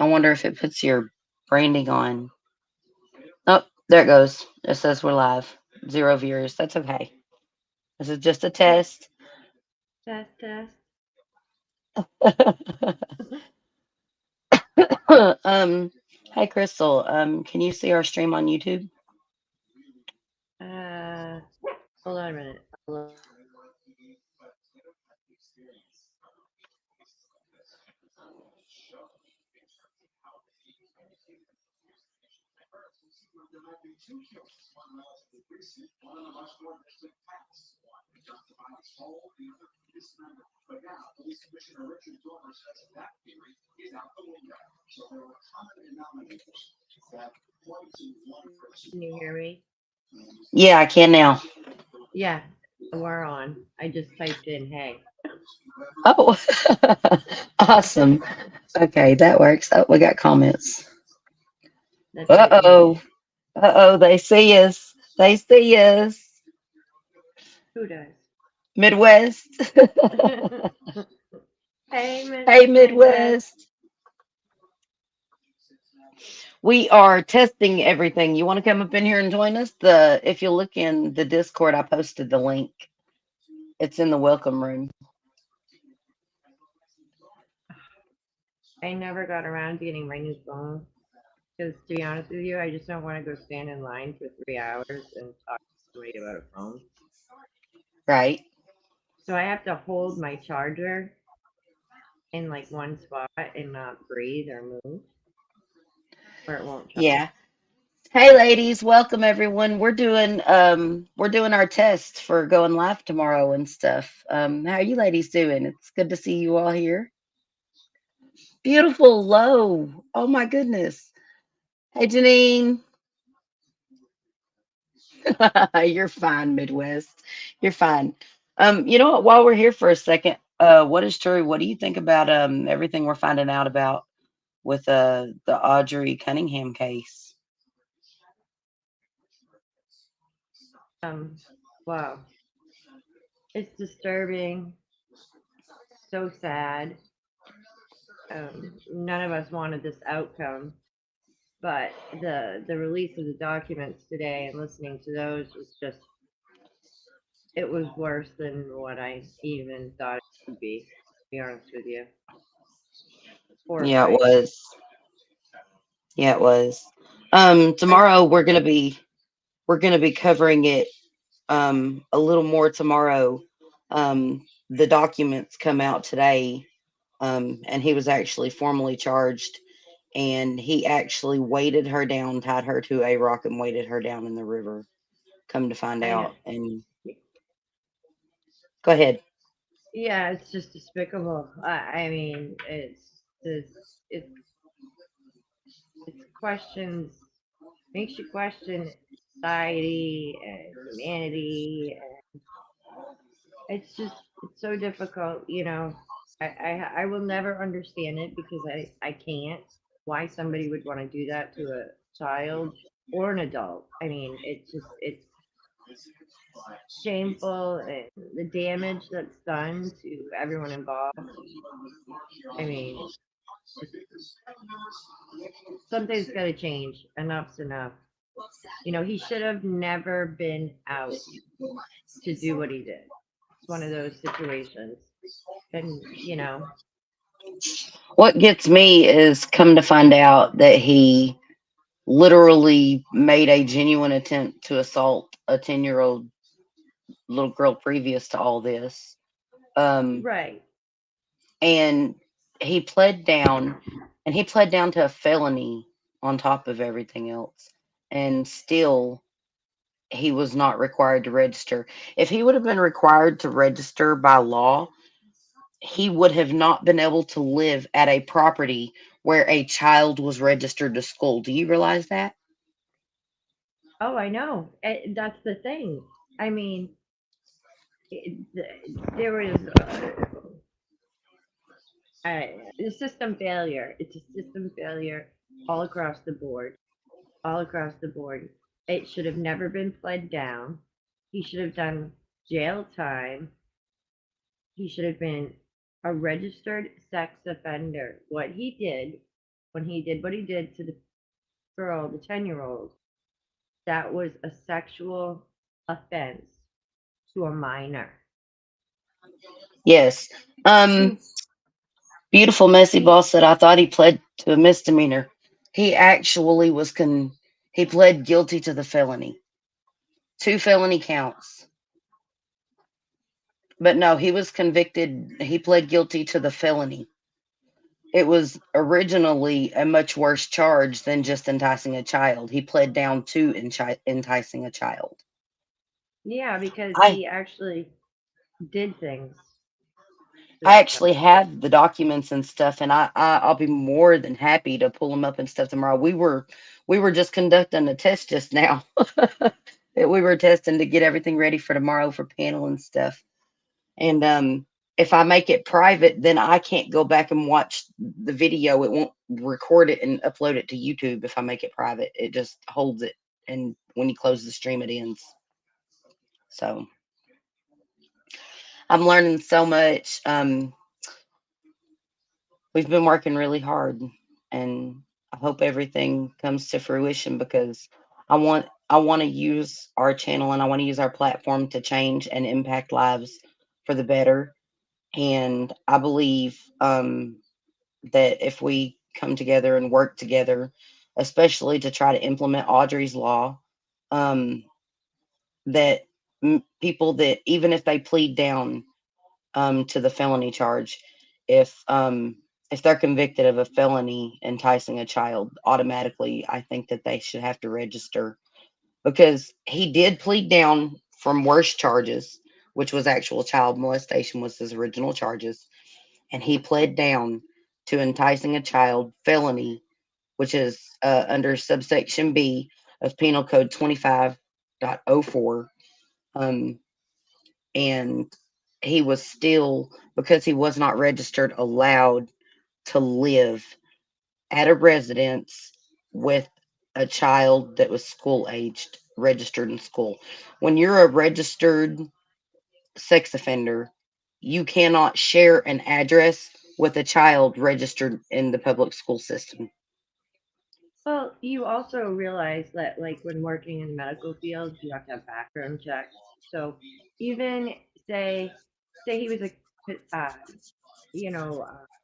I wonder if it puts your branding on. Oh, there it goes. It says we're live. 0 viewers. That's okay. This is just a test. Test, test. um, Hey Crystal. Can you see our stream on YouTube? Uh, Hold on a minute. Can you hear me? Yeah, I can now. Yeah, we're on. I just typed in hey. Oh, awesome. Okay, that works. Oh, we got comments. That's Uh right, we oh. did. They see us. They see us. Who does? Midwest. Hey, Hey, Midwest. Midwest. We are testing everything. You want to come up in here and join us? If you look in the Discord, I posted the link. It's in the welcome room. I never got around to getting my new phone because, to be honest with you, I just don't want to go stand in line for 3 hours and talk to somebody about a phone. Right? So I have to hold my charger in like one spot and not breathe or move, or it won't charge. Yeah. Hey ladies, welcome everyone. We're doing our test for going live tomorrow and stuff. How are you ladies doing? It's good to see you all here. Beautiful low. Oh my goodness. Hey Janine. You're fine, Midwest. You're fine. You know what? While we're here for a second, what is true? What do you think about everything we're finding out about with the Audrey Cunningham case? Um, wow, it's disturbing, so sad. None of us wanted this outcome, but the release of the documents today and listening to those was just it was worse than what I even thought it would be. To be honest with you, Yeah, it horrifying. was. Yeah, it was. I Tomorrow we're gonna be covering it a little more tomorrow. The documents come out today, and he was actually formally charged, and he actually weighted her down, tied her to a rock, and weighted her down in the river. Come to find I know. out, and go ahead. Yeah, it's just despicable. I mean, it's it's questions makes you question society and humanity. It's so difficult, you know. I will never understand it because I can't why somebody would want to do that to a child or an adult. I mean, it's shameful and the damage that's done to everyone involved. I mean, just something's got to change. Enough's enough. You know, he should have never been out to do what he did. It's one of those situations. And, you know, What gets me is come to find out that he literally made a genuine attempt to assault a 10-year-old little girl previous to all this. Um, right. and he pled down, and he pled down to a felony on top of everything else. And still, he was not required to register. If he would have been required to register by law, he would have not been able to live at a property where a child was registered to school. Do you realize that? Oh, I know. That's the thing. I mean, there was the system failure. It's a system failure all across the board. All across the board. It should have never been pled down. He should have done. jail time. He should have been a registered sex offender. What he did, when he did what he did to the girl, the 10-year-old, that was a sexual offense to a minor. Yes. Um, Two, Beautiful messy boss said I thought he pled to a misdemeanor. He actually he pled guilty to the felony. Two felony counts. But no, he was convicted. He pled guilty to the felony. It was originally a much worse charge than just enticing a child. He pled down to enticing a child. yeah, because I he actually did things to I that child. actually have the documents and stuff, and I'll be more than happy to pull them up and stuff tomorrow. We were just conducting a test just now. That we were testing to get everything ready for tomorrow for panel and stuff. And if I make it private, then I can't go back and watch the video. It won't record it and upload it to YouTube if I make it private. It just holds it, and when you close the stream, it ends. So I'm learning so much. We've been working really hard, and I hope everything comes to fruition because I want to use our channel and I want to use our platform to change and impact lives for the better. And I believe that if we come together and work together, especially to try to implement Audrey's law, um, that people that even if they plead down to the felony charge, if um, if they're convicted of a felony enticing a child, automatically I think that they should have to register because he did plead down from worse charges, which was actual child molestation was his original charges, and he pled down to enticing a child felony, which is under subsection B of Penal Code 25.04. Um, and he was still, because he was not registered, allowed to live at a residence with a child that was school aged, registered in school. When you're a registered sex offender, you cannot share an address with a child registered in the public school system. Well, you also realize that, like, when working in the medical field, you have to have background checks. So even say, say he was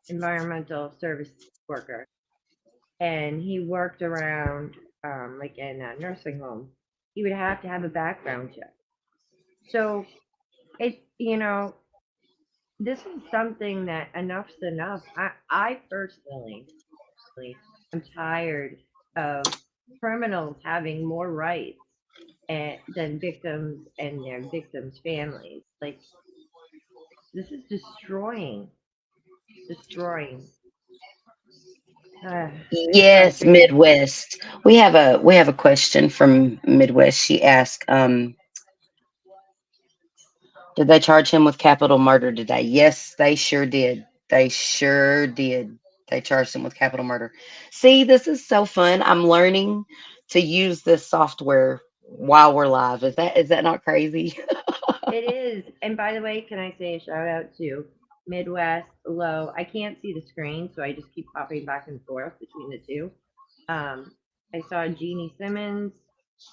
environmental service worker, and he worked around, like in a nursing home, he would have to have a background check. So this is something that enough's enough. I personally am tired of criminals having more rights than victims and their victims' families. Like, this is destroying. It's Yes, frustrating. Midwest. We have a question from Midwest. She asked, did they charge him with capital murder today? Yes, they sure did. They sure did. They charged him with capital murder. See, this is so fun. I'm learning to use this software while we're live. Is that not crazy? It is. And by the way, can I say a shout out to Midwest Low? I can't see the screen, so I just keep popping back and forth between the two. Um, I saw Jeannie Simmons,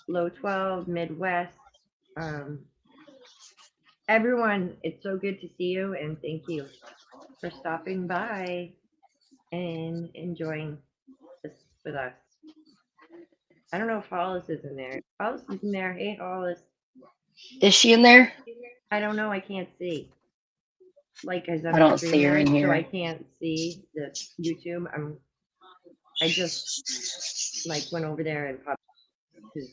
Low 12, Midwest. Um, Everyone, it's so good to see you, and thank you for stopping by and enjoying this with us. I don't know if Hollis is in there. Hollis is in there. Hey, Hollis. Is she in there? I don't know. I can't see. Like, as I I'm don't see her in StreamYard, so I here. can't see the YouTube. I just like went over there and popped because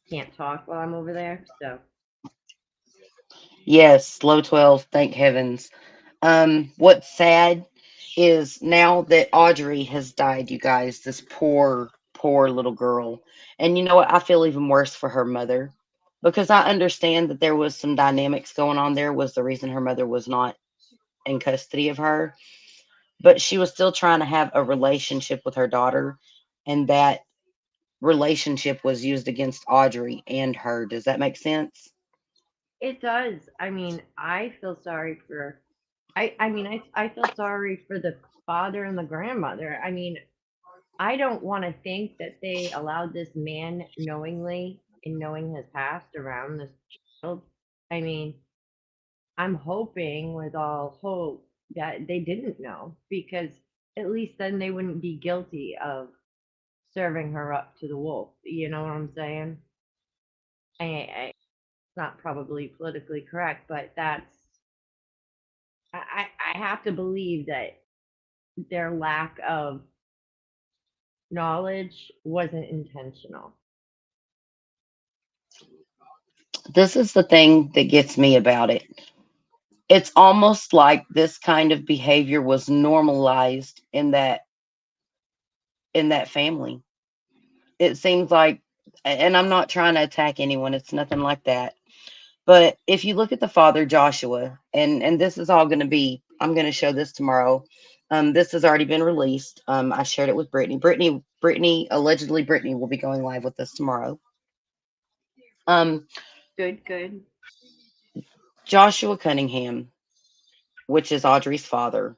can't talk while I'm over there. So Yes, low 12, thank heavens. What's sad is now that Audrey has died, you guys, this poor, poor little girl. And you know what? I feel even worse for her mother because I understand that there was some dynamics going on there was the reason her mother was not in custody of her, but she was still trying to have a relationship with her daughter, and that relationship was used against Audrey and her. Does that make sense? It does. I mean, I feel sorry for. I feel sorry for the father and the grandmother. I mean, I don't want to think that they allowed this man knowingly and knowing his past around this child. I mean, I'm hoping with all hope that they didn't know because at least then they wouldn't be guilty of serving her up to the wolf. You know what I'm saying? It's not probably politically correct, but I have to believe that their lack of knowledge wasn't intentional. This is the thing that gets me about it. It's almost like this kind of behavior was normalized in that family. It seems like, and I'm not trying to attack anyone, it's nothing like that. But if you look at the father Joshua, and this is all going to be, I'm going to show this tomorrow. This has already been released. I shared it with Brittany. Allegedly Brittany will be going live with us tomorrow. Um, Good, good. Joshua Cunningham, which is Audrey's father,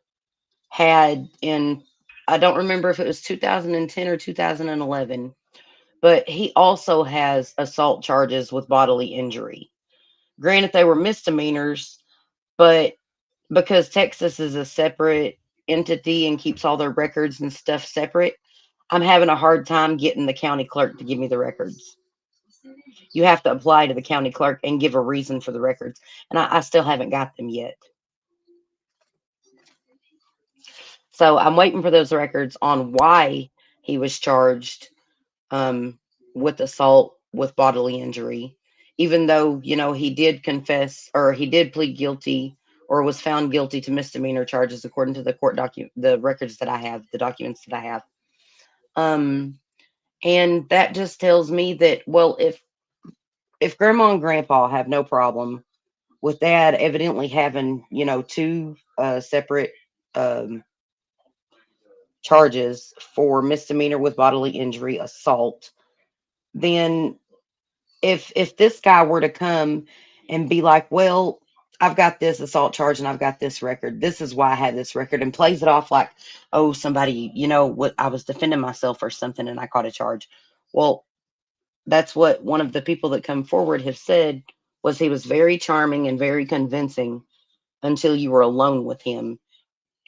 had in, I don't remember if it was 2010 or 2011, but he also has assault charges with bodily injury. Granted, they were misdemeanors, but because Texas is a separate entity and keeps all their records and stuff separate, I'm having a hard time getting the county clerk to give me the records. You have to apply to the county clerk and give a reason for the records, and I still haven't got them yet. So I'm waiting for those records on why he was charged um, with assault with bodily injury, even though he did confess or he did plead guilty or was found guilty to misdemeanor charges according to the the records that I have, the documents that I have. Um, and that just tells me that, well, if grandma and grandpa have no problem with dad evidently having two separate um, charges for misdemeanor with bodily injury, assault, then if this guy were to come and be like, well, I've got this assault charge and I've got this record. This is why I have this record, and plays it off like, oh, somebody, what, I was defending myself or something and I caught a charge. Well, that's what one of the people that come forward have said, was he was very charming and very convincing until you were alone with him.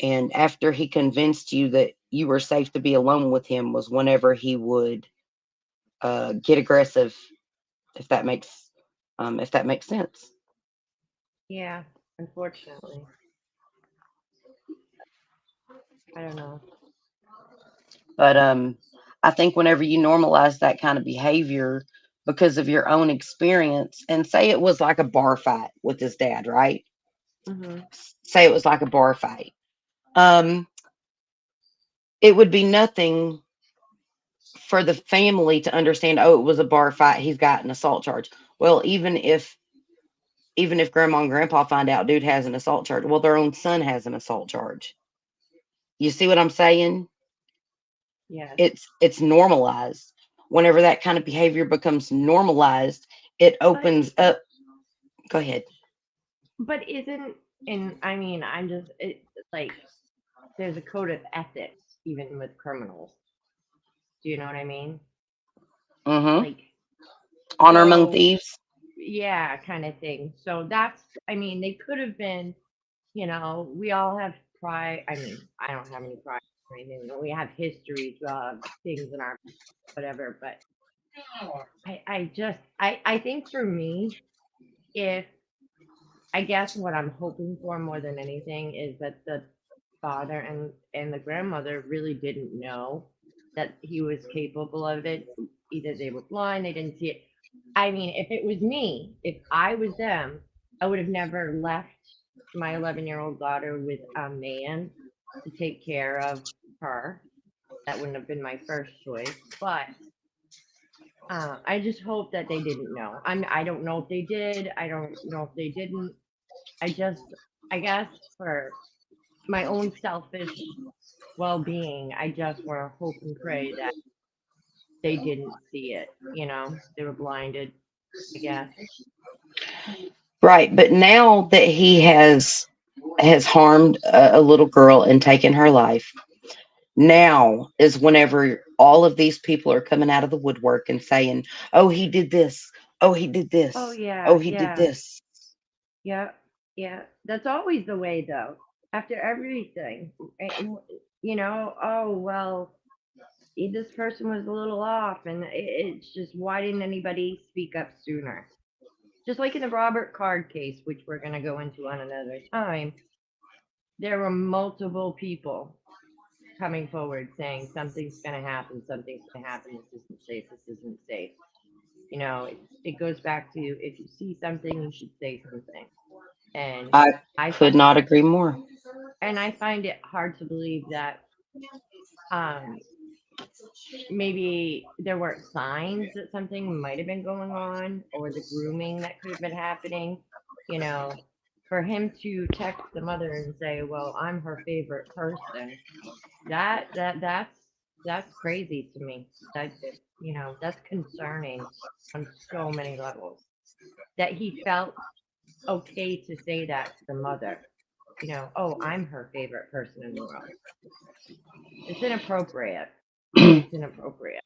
And after he convinced you that you were safe to be alone with him was whenever he would get aggressive, if that makes sense. Yeah, unfortunately. I don't know. But I think whenever you normalize that kind of behavior because of your own experience, and say it was like a bar fight with his dad, right? Mhm. Say it was like a bar fight. Um, it would be nothing for the family to understand. Oh, it was a bar fight. He's got an assault charge. Well, even if grandma and grandpa find out dude has an assault charge, well, their own son has an assault charge. You see what I'm saying? Yes. It's normalized. Whenever that kind of behavior becomes normalized, it But opens up. Go ahead. but isn't and I mean, I'm just like there's a code of ethics even with criminals. Do you know what I mean? Mm-hmm. Like Honor among so thieves. yeah, kind of thing. So that's I mean, they could have been, we all have pride. I mean, I don't have any pride or anything. We have histories of things in our whatever, but I think for me, if I guess what I'm hoping for more than anything is that the father and the grandmother really didn't know that he was capable of it. Either they were blind, they didn't see it. I mean, if it was me, if I was them, I would have never left my 11-year-old daughter with a man to take care of her. That wouldn't have been my first choice. But I just hope that they didn't know. I don't know if they did. I don't know if they didn't. I just, I guess for my own selfish well-being, I just want to hope and pray that they didn't see it. They were blinded, I guess. Right, but now that he has harmed a little girl and taken her life, now is whenever all of these people are coming out of the woodwork and saying, "Oh, he did this. Oh, he did Oh this. Oh, yeah, he did yeah, this." yeah, yeah. That's always the way though. After everything, you know, oh well, this person was a little off, and it's just why didn't anybody speak up sooner? Just like in the Robert Card case, which we're going to go into on another time, there were multiple people coming forward saying something's going to happen, something's going to happen, this isn't safe, this isn't safe. You know, it goes back to if you see something, you should say something. And I I could find not agree more. and I find it hard to believe that um maybe there weren't signs that something might have been going on or the grooming that could have been happening, you know, for him to text the mother and say, "Well, I'm her favorite person." That's crazy to me. That that's concerning on so many levels. That he felt okay to say that to the mother. You know, "Oh, I'm her favorite person in the world." It's inappropriate. It's inappropriate.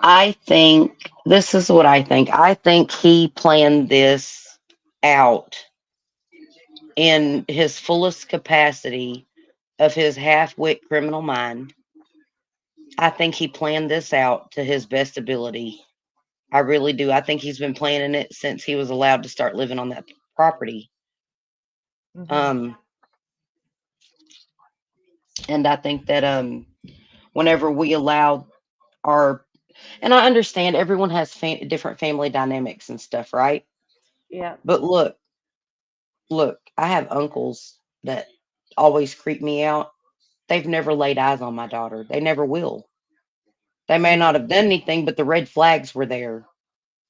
I think this is what I think. I think he planned this out in his fullest capacity of his half wit criminal mind. I think he planned this out to his best ability. I really do. I think he's been planning it since he was allowed to start living on that property. Mhm. Um, and I think that whenever we allow our, and I understand everyone has different family dynamics and stuff, right? Yeah. But look, I have uncles that always creep me out. They've never laid eyes on my daughter. They never will. They may not Mhm. have done anything, but the red flags were there.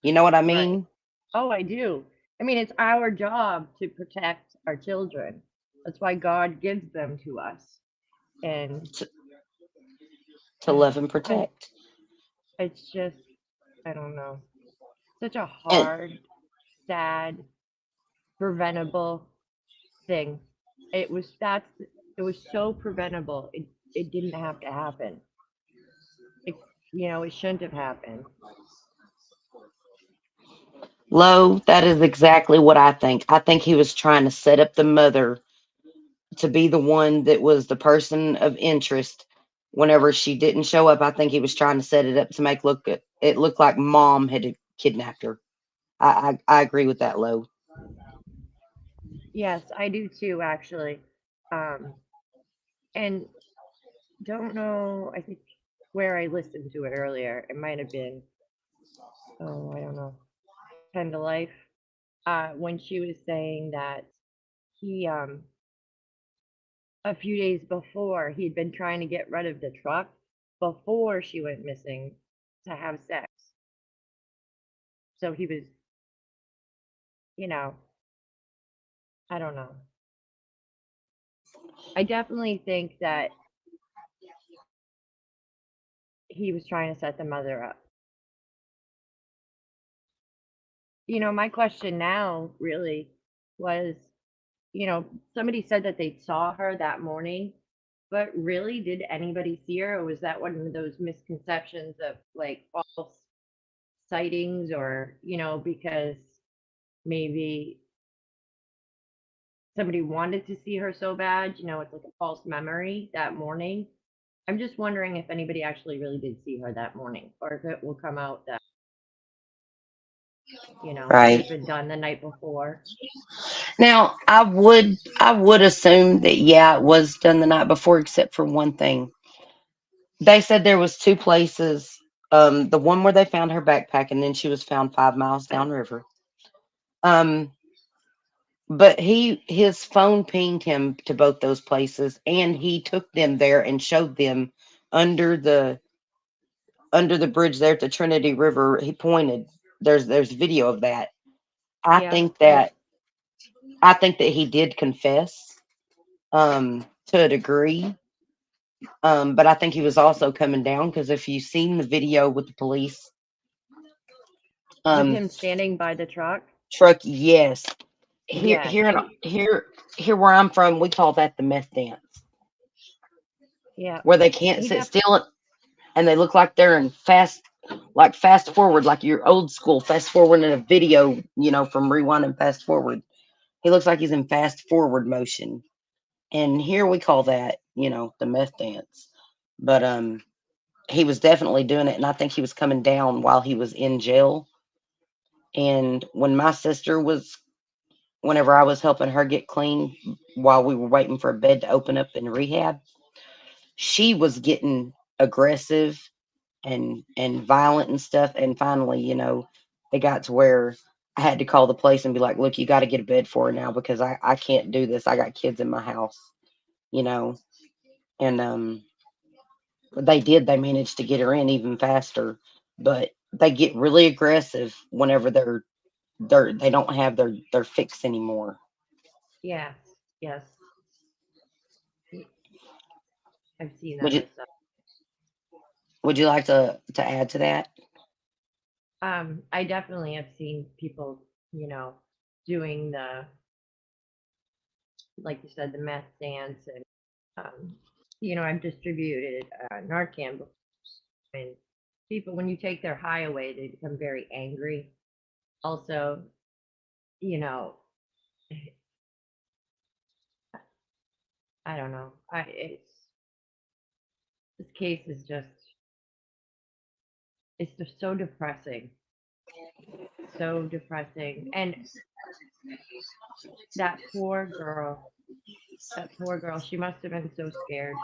You know what I Right. mean? Oh, I do. I mean, it's our job to protect our children. That's why God gives them to us. And To, to love and I protect. it's just I don't know. Such a And hard, sad, preventable thing. It was so preventable. It didn't have to happen. It it shouldn't have happened. Lo, that is exactly what I think. I think he was trying to set up the mother to be the one that was the person of interest whenever she didn't show up. I think he was trying to set it up to make it look like mom had kidnapped her. I agree with that, Lo. Yes, I do too, actually. Um, and don't know. I think where I listened to it earlier, it might have been, oh, I don't know, 10 to Life, when she was saying that he, a few days before, he'd been trying to get rid of the truck before she went missing to have sex. So he was, you know, I don't know. I definitely think that he was trying to set the mother up. My question now really was, somebody said that they saw her that morning, but really, did anybody see her, or was that one of those misconceptions of like false sightings, or, because maybe somebody wanted to see her so bad, it's like a false memory that morning. I'm just wondering if anybody actually really did see her that morning, or if it will come out that, it could Right. have been done the night before. Now, I would assume that yeah, it was done the night before, except for one thing. They said there was two places. The one where they found her backpack, and then she was found 5 miles downriver. Um, but his phone pinged him to both those places, and he took them there and showed them under the under the bridge there at the Trinity River. He pointed. There's video of that. I Yeah, think that I think that he did confess to a degree. But I think he was also coming down because if you've seen the video with the police, with um, him standing by the truck. truck. Yes, here Yeah, here in, she. here here where I'm from, we call that the meth dance, Yeah, where they can't he sit def. still and they look like they're in fast forward, like your old school fast forward in a video, from rewind and fast forward. He looks like he's in fast forward motion. And here we call that, the meth dance. But he was definitely doing it, and I think he was coming down while he was in jail. And whenever I was helping her get clean while we were waiting for a bed to open up in rehab, she was getting aggressive and violent and stuff. And finally, it got to where I had to call the place and be like, look, you got to get a bed for her now because I can't do this. I got kids in my house, you know. And they managed to get her in even faster, but they get really aggressive whenever they don't have their fix anymore. Yes, yes, y- I've seen that Would you myself. would you like to add to that? I definitely have seen people, you know, doing the, like you said, the meth dance, and I've distributed Narcan before, and people, when you take their high away, they become very angry. Also, you know, I don't know. This case is just, it's just so depressing. And that poor girl, she must have been so scared.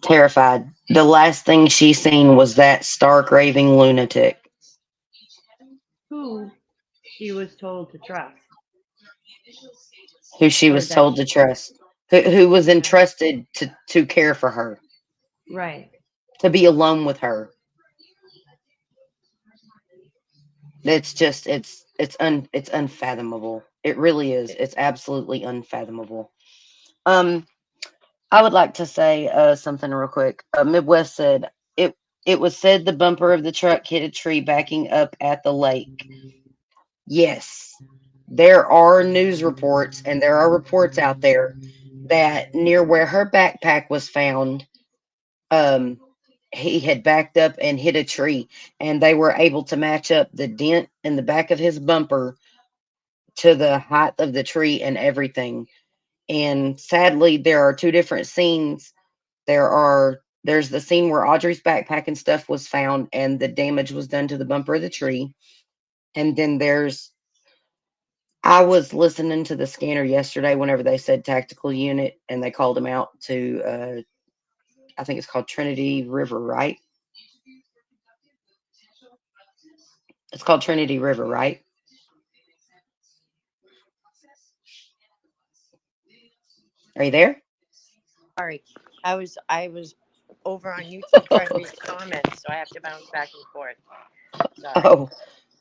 Terrified. The last thing she seen was that stark raving lunatic Who she was told to trust, who she or was that told to she, trust, who was yeah, entrusted to care for her, right. to be alone with her. It's just it's unfathomable. It really is. It, It's absolutely unfathomable. Um, I would like to say something real quick. Midwest said it was said the bumper of the truck hit a tree backing up at the lake. Yes, there are news reports and there are reports out there that near where her backpack was found, um, he had backed up and hit a tree, and they were able to match up the dent in the back of his bumper to the height of the tree and everything. And sadly, there are two different scenes. There's the scene where Audrey's backpack and stuff was found and the damage was done to the bumper of the tree. And then I was listening to the scanner yesterday whenever they said tactical unit and they called him out to I think it's called Trinity River, right? It's called Trinity River, right? Are you there? Sorry, I was over on YouTube trying to read the comments, so I have to bounce back and forth. Sorry. Oh,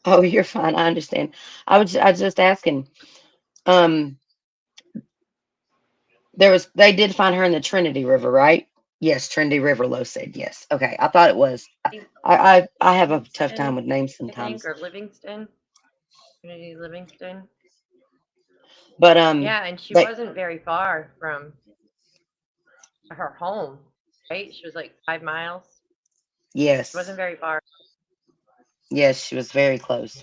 oh, you're fine. I understand. I was just asking. Um, they did find her in the Trinity River, right? Yes, Trinity River. Low said yes. Okay, I thought it was. I have a tough time Livingston, with names I think, sometimes, or Livingston, Trinity Livingston. but Yeah, and she they wasn't very far from her home, right? She was like 5 miles. She yes, wasn't very far. yes, she was very close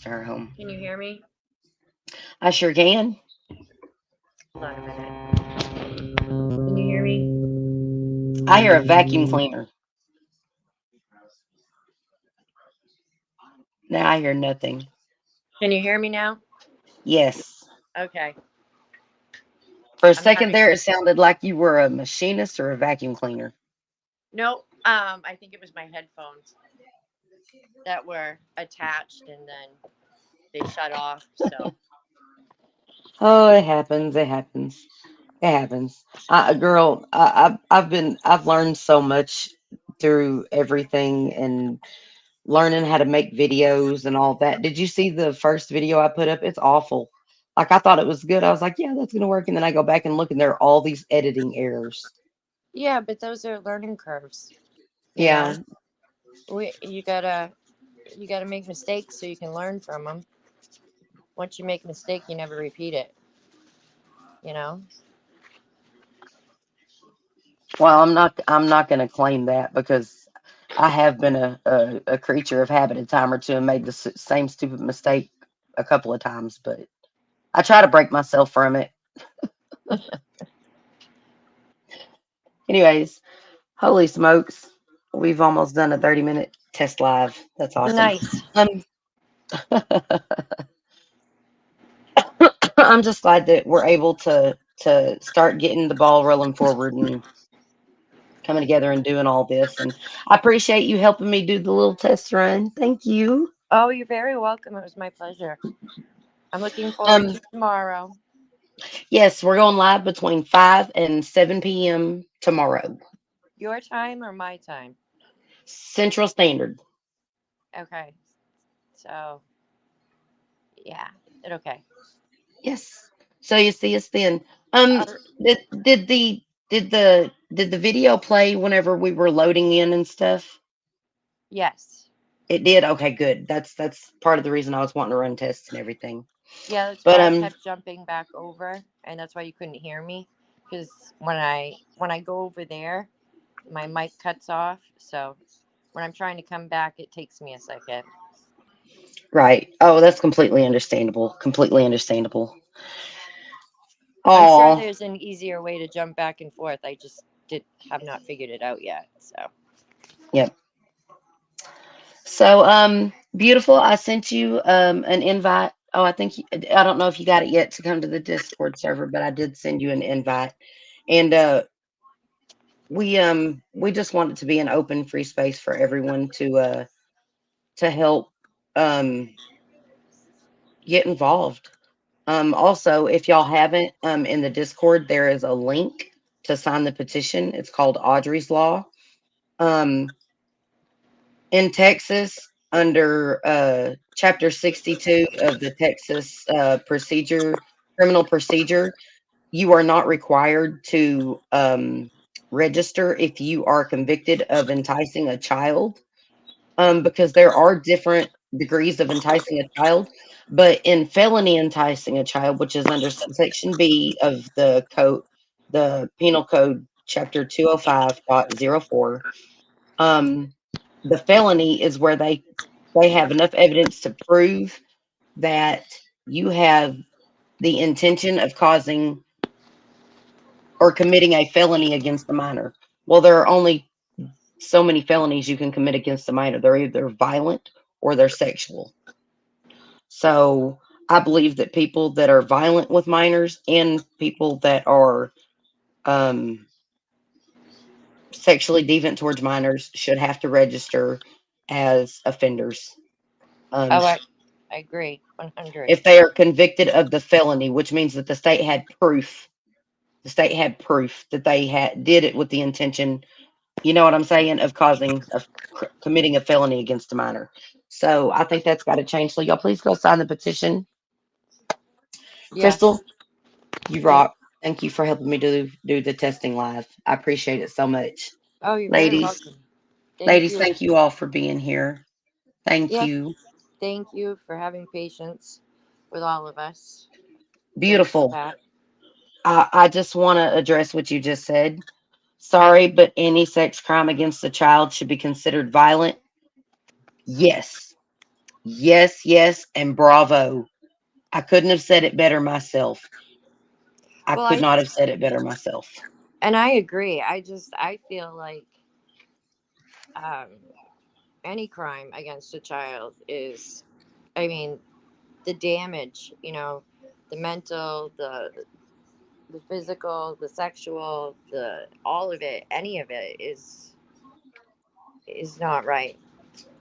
to her home. Can you hear me? I sure can. Hold on a minute. Can you hear me? I hear a vacuum cleaner. Now I hear nothing. Can you hear me now? Yes. Okay. For a I'm second having. there, it sounded like you were a machinist or a vacuum cleaner. No, I think it was my headphones that were attached and then they shut off. So Oh, it happens. It happens. It happens. Girl, I've learned so much through everything and learning how to make videos and all that. Did you see the first video I put up? It's awful. Like I thought it was good. I was like, yeah, that's gonna work. And then I go back and look and there are all these editing errors. yeah, but those are learning curves. You Yeah. know, you gotta. you got to make mistakes so you can learn from them. Once you make a mistake, you never repeat it. You know. Well, I'm not going to claim that because I have been a creature of habit a time or two and made the same stupid mistake a couple of times, but I try to break myself from it. Anyways, holy smokes, we've almost done a 30-minute test live. That's awesome. Nice. Um, I'm just glad that we're able to start getting the ball rolling forward and coming together and doing all this. And I appreciate you helping me do the little test run. Thank you. Oh, you're very welcome. It was my pleasure. I'm looking forward Um, to tomorrow. yes, we're going live between 5 and 7 p.m. tomorrow, Your time or my time? Central Standard. Okay. So, yeah. Okay. Yes. So you see us then. Uh, Did did the video play whenever we were loading in and stuff? yes. It did. Okay, good. That's part of the reason I was wanting to run tests and everything. Yeah, that's But why I kept jumping back over, and that's why you couldn't hear me. Because when I go over there, my mic cuts off. So when I'm trying to come back, it takes me a second. right. Oh, that's completely understandable. Completely understandable. I'm sure Oh, there's an easier way to jump back and forth. I just did have not figured it out yet. So yep. So, beautiful. I sent you an invite. Oh, I don't know if you got it yet to come to the Discord server, but I did send you an invite. And we just want it to be an open, free space for everyone to help um get involved. Also, if y'all haven't, in the Discord, there is a link to sign the petition. It's called Audrey's Law. Um, in Texas, under Chapter 62 of the Texas criminal procedure, you are not required to register if you are convicted of enticing a child, because there are different degrees of enticing a child. But in felony enticing a child, which is under subsection B of the Penal Code, Chapter 205.04, um, the felony is where they have enough evidence to prove that you have the intention of causing or committing a felony against the minor. Well, there are only so many felonies you can commit against a minor. They're either violent or they're sexual. So I believe that people that are violent with minors and people that are um, sexually deviant towards minors should have to register as offenders. Um, oh, I agree, 100. if they are convicted of the felony, which means that the state had proof that they did it with the intention, you know what I'm saying, of committing a felony against a minor. So I think that's got to change. So y'all please go sign the petition. Yes. Crystal, you Yep. rock. Thank you for helping me do the testing live. I appreciate it so much. Oh, you're very Ladies, welcome. Thank ladies, you. thank you all for being here. Thank Yes. you. Thank you for having patience with all of us. Thanks for Beautiful. that. I just want to address what you just said. Sorry, but any sex crime against a child should be considered violent. Yes. Yes, yes, and bravo. I couldn't have said it better myself. I Well, could not have said it better myself. I agree. I feel like um, any crime against a child is, I mean, the damage, the mental, the physical, the sexual, the all of it, any of it is not right.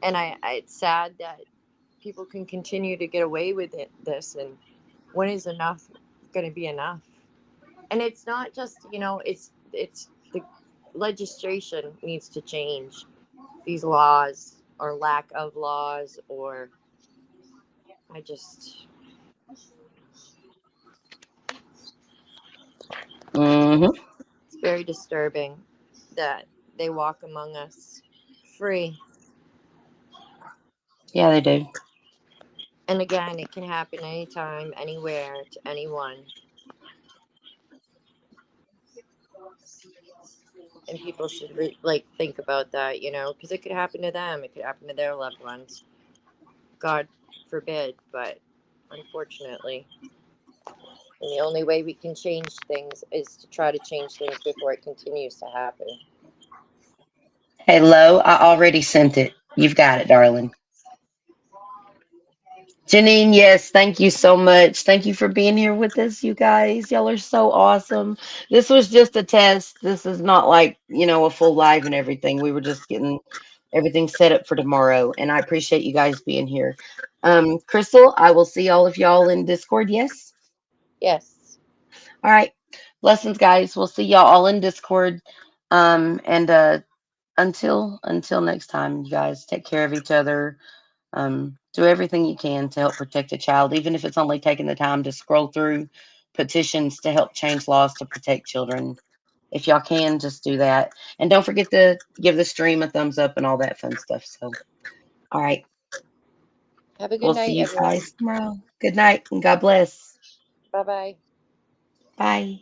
And it's sad that people can continue to get away with this, and when is enough going to be enough? And it's not just, it's the legislation needs to change these laws or lack of laws, or I just Hmm. it's very disturbing that they walk among us free. Yeah, they do. And again, it can happen anytime, anywhere, to anyone. And people should like think about that, because it could happen to them. It could happen to their loved ones. God forbid, but unfortunately. And the only way we can change things is to try to change things before it continues to happen. Hello, I already sent it. You've got it, darling. Janine, yes, thank you so much. Thank you for being here with us, you guys. Y'all are so awesome. This was just a test. This is not like, a full live and everything. We were just getting everything set up for tomorrow. And I appreciate you guys being here. Crystal, I will see all of y'all in Discord. Yes. Yes. All right. Blessings, guys. We'll see y'all all in Discord. And until next time, you guys take care of each other. Do everything you can to help protect a child, even if it's only taking the time to scroll through petitions to help change laws to protect children. If y'all can, just do that. And don't forget to give the stream a thumbs up and all that fun stuff. So, all right. Have a good We'll see night, you everyone. guys tomorrow. Good night and God bless. Bye bye. Bye.